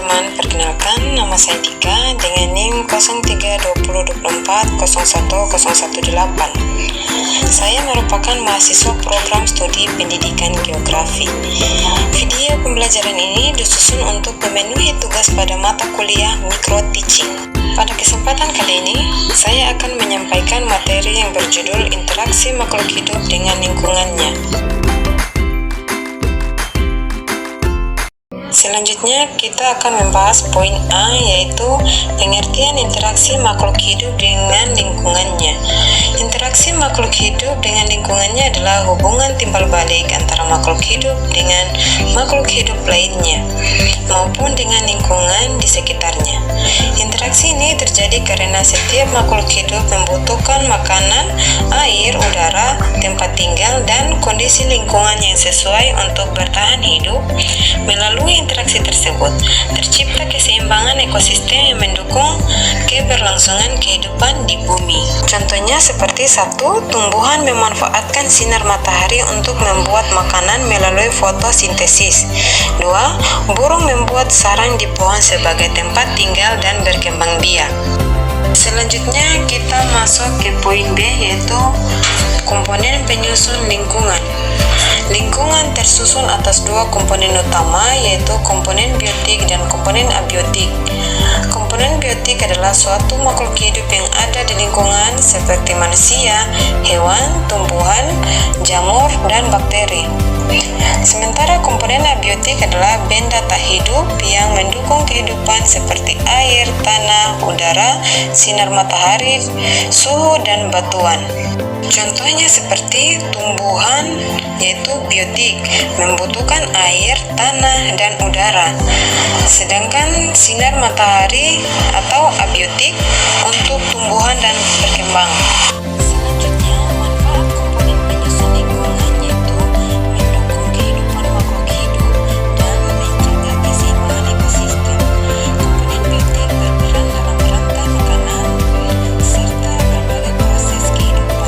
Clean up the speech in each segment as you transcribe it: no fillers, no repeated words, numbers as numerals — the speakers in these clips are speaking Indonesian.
teman-teman, perkenalkan nama saya Dika dengan NIM 032024010118. Saya merupakan mahasiswa program studi pendidikan geografi. Video pembelajaran ini disusun untuk memenuhi tugas pada mata kuliah micro teaching. Pada kesempatan kali ini, saya akan menyampaikan materi yang berjudul interaksi makhluk hidup dengan lingkungannya. Selanjutnya, kita akan membahas poin A, yaitu pengertian interaksi makhluk hidup dengan lingkungannya. Interaksi makhluk hidup dengan lingkungannya adalah hubungan timbal balik antara makhluk hidup dengan makhluk hidup lainnya, maupun dengan lingkungan di sekitarnya. Interaksi ini terjadi karena setiap makhluk hidup membutuhkan makanan, air, udara, tempat tinggal, dan kondisi lingkungan yang sesuai untuk bertahan hidup. Melalui interaksi tersebut, tercipta keseimbangan ekosistem yang mendukung keberlangsungan kehidupan di bumi. Contohnya seperti 1. Tumbuhan memanfaatkan sinar matahari untuk membuat makanan melalui fotosintesis. 2. Burung membuat sarang di pohon sebagai tempat tinggal dan berkembang biak. Selanjutnya kita masuk ke poin B, yaitu komponen penyusun lingkungan. Lingkungan tersusun atas dua komponen utama, yaitu komponen biotik dan komponen abiotik. Komponen biotik adalah suatu makhluk hidup yang ada di lingkungan seperti manusia, hewan, tumbuhan, jamur, dan bakteri. Sementara komponen abiotik adalah benda tak hidup yang mendukung kehidupan seperti air, tanah, udara, sinar matahari, suhu, dan batuan. Contohnya seperti tumbuhan, yaitu biotik, membutuhkan air, tanah, dan udara. Sedangkan sinar matahari atau abiotik untuk tumbuhan dan berkembang. Selanjutnya, manfaat komponen penyusun lingkungan yaitu mendukung kehidupan makhluk hidup dan menjaga keseimbangan ekosistem. Komponen biotik berperan dalam rantai makanan serta berbagai proses kehidupan.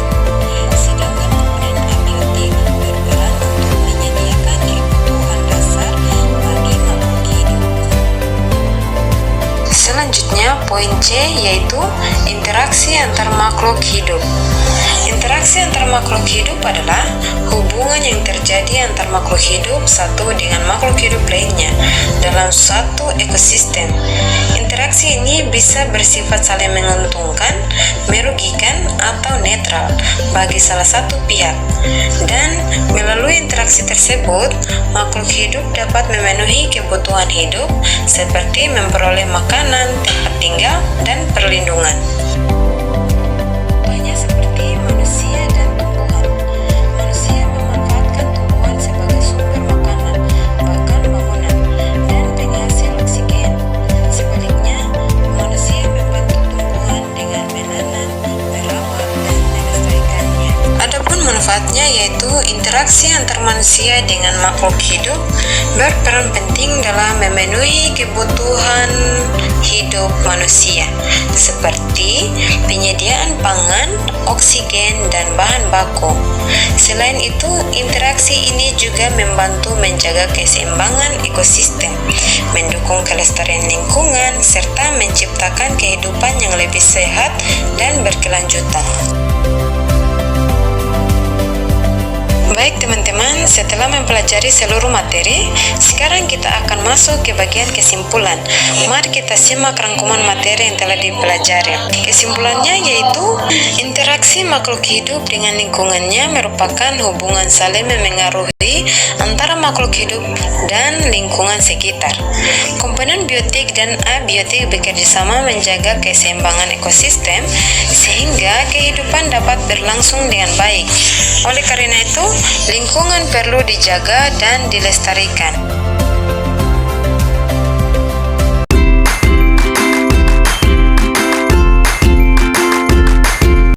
Sedangkan komponen abiotik berperan untuk menyediakan kebutuhan dasar bagi makhluk hidup. Selanjutnya, poin C, yaitu interaksi antar makhluk hidup. Interaksi antar makhluk hidup adalah hubungan yang terjadi antar makhluk hidup satu dengan makhluk hidup lainnya dalam suatu ekosistem. Interaksi ini bisa bersifat saling menguntungkan, merugikan, atau netral bagi salah satu pihak. Dan melalui interaksi tersebut, makhluk hidup dapat memenuhi kebutuhan hidup seperti memperoleh makanan, tempat tinggal, dan perlindungan. Contohnya seperti manusia dan tumbuhan. Manusia memanfaatkan tumbuhan sebagai sumber makanan, bahkan bangunan, dan penghasil oksigen. Sebaliknya, manusia membantu tumbuhan dengan menanam, merawat, dan melestarikannya. Adapun manfaatnya yaitu interaksi antar manusia dengan makhluk hidup berperan penting dalam memenuhi kebutuhan hidup manusia seperti penyediaan pangan, oksigen, dan bahan baku. Selain itu, interaksi ini juga membantu menjaga keseimbangan ekosistem, mendukung kelestarian lingkungan, serta menciptakan kehidupan yang lebih sehat dan berkelanjutan. Baik teman-teman, setelah mempelajari seluruh materi, sekarang kita akan masuk ke bagian kesimpulan. Mari kita simak rangkuman materi yang telah dipelajari. Kesimpulannya yaitu, interaksi makhluk hidup dengan lingkungannya merupakan hubungan saling memengaruhi antara makhluk hidup dan lingkungan sekitar. Komponen biotik dan abiotik bekerjasama menjaga keseimbangan ekosistem sehingga kehidupan dapat berlangsung dengan baik. Oleh karena itu, lingkungan perlu dijaga dan dilestarikan.